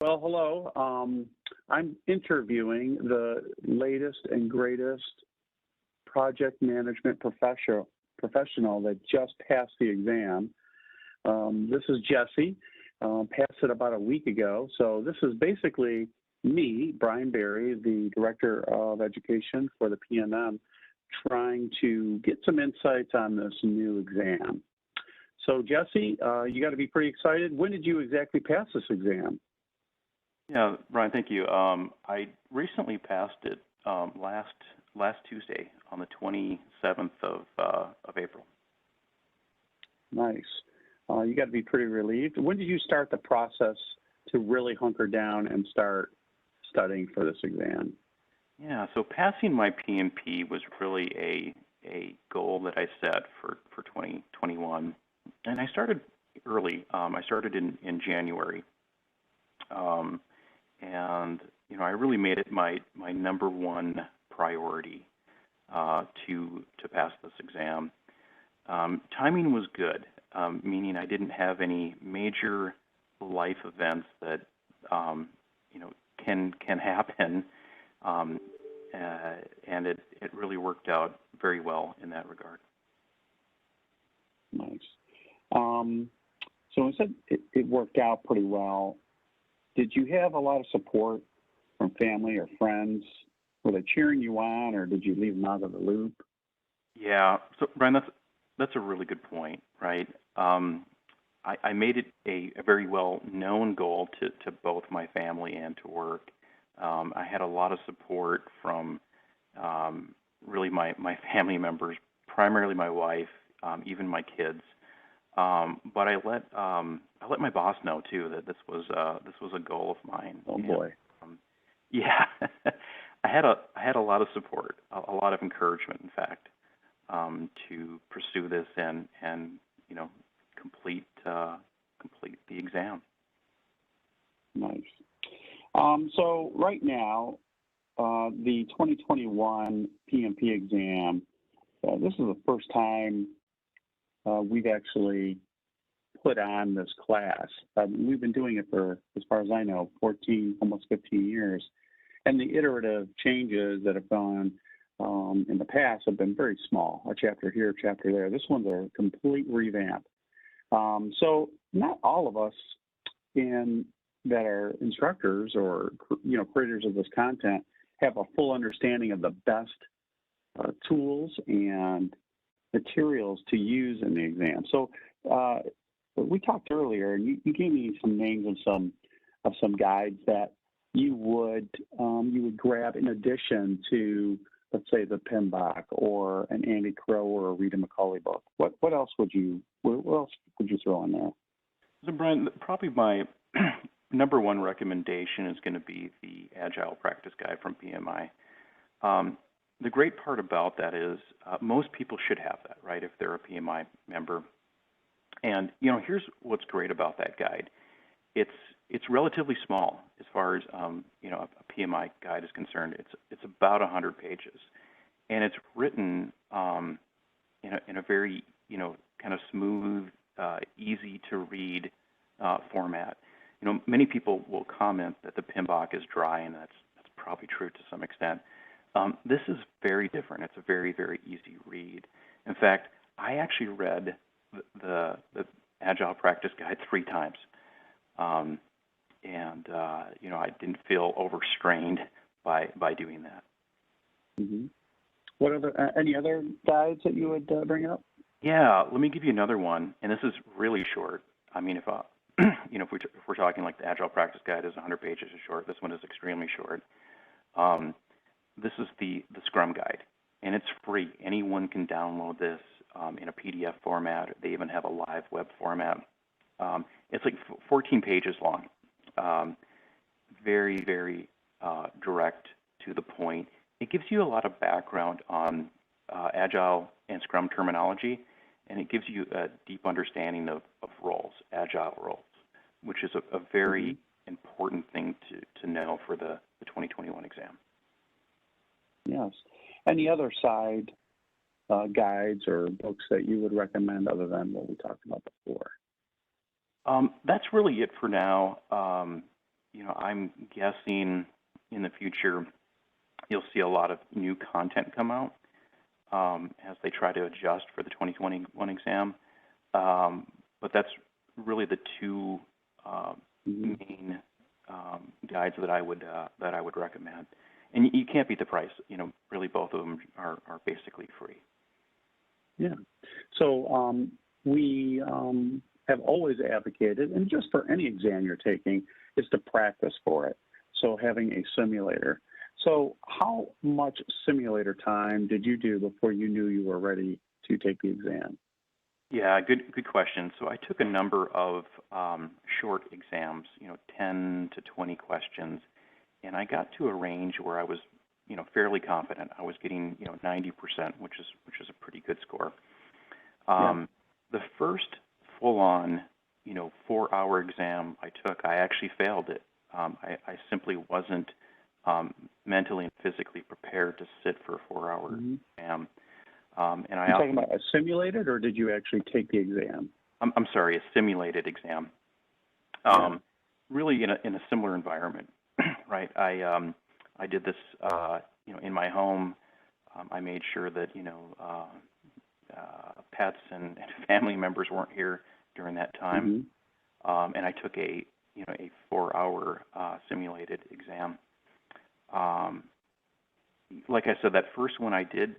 Well, hello. I'm interviewing the latest and greatest project management professional that just passed the exam. This is Jesse. Passed it about a week ago. So this is basically me, Brian Berry, the Director of Education for the PMM, trying to get some insights on this new exam. So Jesse, you got to be pretty excited. When did you exactly pass this exam? Yeah, Brian, thank you. I recently passed it last Tuesday on the 27th of April. Nice. You got to be pretty relieved. When did you start the process to really hunker down and start studying for this exam? Yeah, so passing my PMP was really a goal that I set for 2021, and I started early. I started in January, and I really made it my number one priority to pass this exam. Timing was good, meaning I didn't have any major life events that can happen, and it really worked out very well in that regard. Nice. So instead, it worked out pretty well. Did you have a lot of support from family or friends? Were they cheering you on, or did you leave them out of the loop? Yeah. So Brian, that's a really good point, right? I made it a very well-known goal to both my family and to work. I had a lot of support from really my family members, primarily my wife, even my kids. But I let my boss know too that this was a goal of mine. Oh boy. Yeah, I had a lot of support, a lot of encouragement, in fact, to pursue this and complete the exam. Nice. So right now, the 2021 PMP exam, this is the first time we've actually put on this class. We've been doing it for, as far as I know, 14, almost 15 years. And the iterative changes that have gone in the past have been very small, a chapter here, a chapter there. This one's a complete revamp. So not all of us that are instructors or creators of this content have a full understanding of the best tools and materials to use in the exam. So we talked earlier, and you gave me some names of some guides that you would grab in addition to, let's say, the PMBOK or an Andy Crow or a Rita McCauley book. What else would you throw in there? So Brian, probably my number one recommendation is going to be the Agile Practice Guide from PMI. The great part about that is most people should have that, right, if they're a PMI member. And here's what's great about that guide. It's relatively small as far as a PMI guide is concerned. It's about 100 pages, and it's written in a very kind of smooth, easy to read format. Many people will comment that the PMBOK is dry, and that's probably true to some extent. This is very different. It's a very, very easy read. In fact, I actually read the Agile Practice Guide 3 times. I didn't feel overstrained by doing that. Mm-hmm. What any other guides that you would bring up? Yeah, let me give you another one, and this is really short. I mean, if we're talking like the Agile Practice Guide is 100 pages short, this one is extremely short. This is the Scrum Guide, and it's free. Anyone can download this in a PDF format. They even have a live web format. It's like 14 pages long. Very, very direct to the point. It gives you a lot of background on Agile and Scrum terminology, and it gives you a deep understanding of roles, Agile roles, which is a very important thing to know for the 2021 exam. Yes. Any other side guides or books that you would recommend other than what we talked about before? That's really it for now. I'm guessing in the future you'll see a lot of new content come out as they try to adjust for the 2021 exam. But that's really the two main guides that I would recommend. And you can't beat the price. Really both of them are basically free. Yeah. So we have always advocated, and just for any exam you're taking, is to practice for it. So having a simulator. So how much simulator time did you do before you knew you were ready to take the exam? Yeah, good question. So I took a number of short exams, 10 to 20 questions, and I got to a range where I was, fairly confident. I was getting, 90%, which is a pretty good score. The first full-on, 4-hour exam I took, I actually failed it. I simply wasn't mentally and physically prepared to sit for a 4-hour exam. And Are you talking about a simulated, or did you actually take the exam? I'm sorry, a simulated exam. Really in a similar environment, right? I did this, in my home. I made sure that pets and family members weren't here during that time, and I took a 4-hour simulated exam. Like I said, that first one I did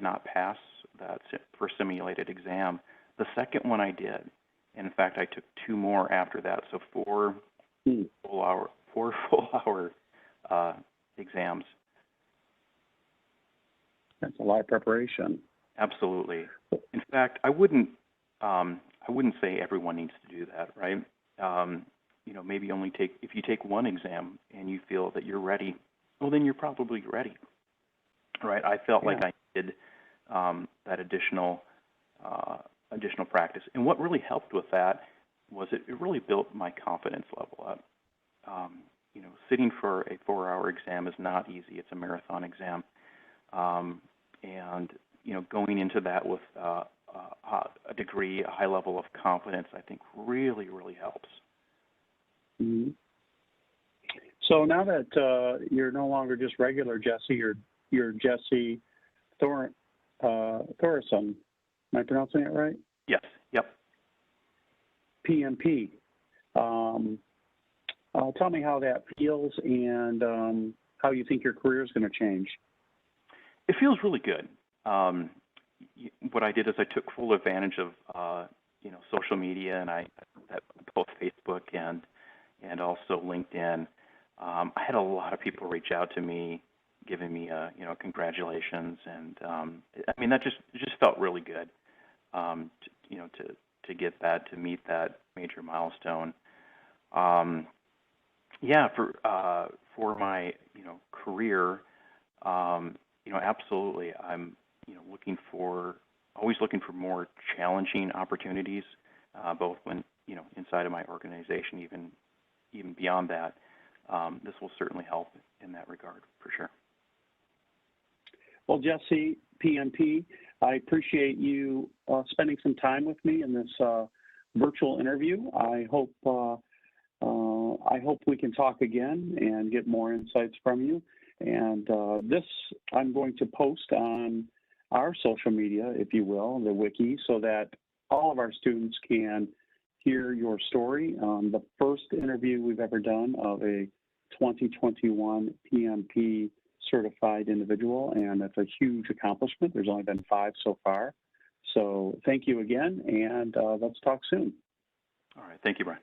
not pass that first simulated exam. The second one I did. And in fact, I took 2 more after that. So 4 full-hour exams. That's a lot of preparation. Absolutely. In fact, I wouldn't say everyone needs to do that, right? Maybe if you take one exam and you feel that you're ready, well, then you're probably ready, right? I felt like I did that additional practice, and what really helped with that was it really built my confidence level up. Sitting for a 4-hour exam is not easy. It's a marathon exam, and going into that with a high level of confidence, I think really, really helps. Mm-hmm. So now that you're no longer just regular Jesse, you're Jesse Thoresen. Am I pronouncing it right? Yes. Yep. PMP. Tell me how that feels and how you think your career is going to change. It feels really good. What I did is I took full advantage of social media, and both Facebook and also LinkedIn. I had a lot of people reach out to me, giving me congratulations, and that just felt really good. To get that, to meet that major milestone. For my career, absolutely. I'm always looking for more challenging opportunities, both when inside of my organization, even beyond that. This will certainly help in that regard, for sure. Well, Jesse, PMP, I appreciate you spending some time with me in this virtual interview. I hope we can talk again and get more insights from you. And this I'm going to post on our social media, if you will, the wiki, so that all of our students can hear your story. The first interview we've ever done of a 2021 PMP certified individual, and that's a huge accomplishment. There's only been 5 so far. So thank you again, and let's talk soon. All right. Thank you, Brian.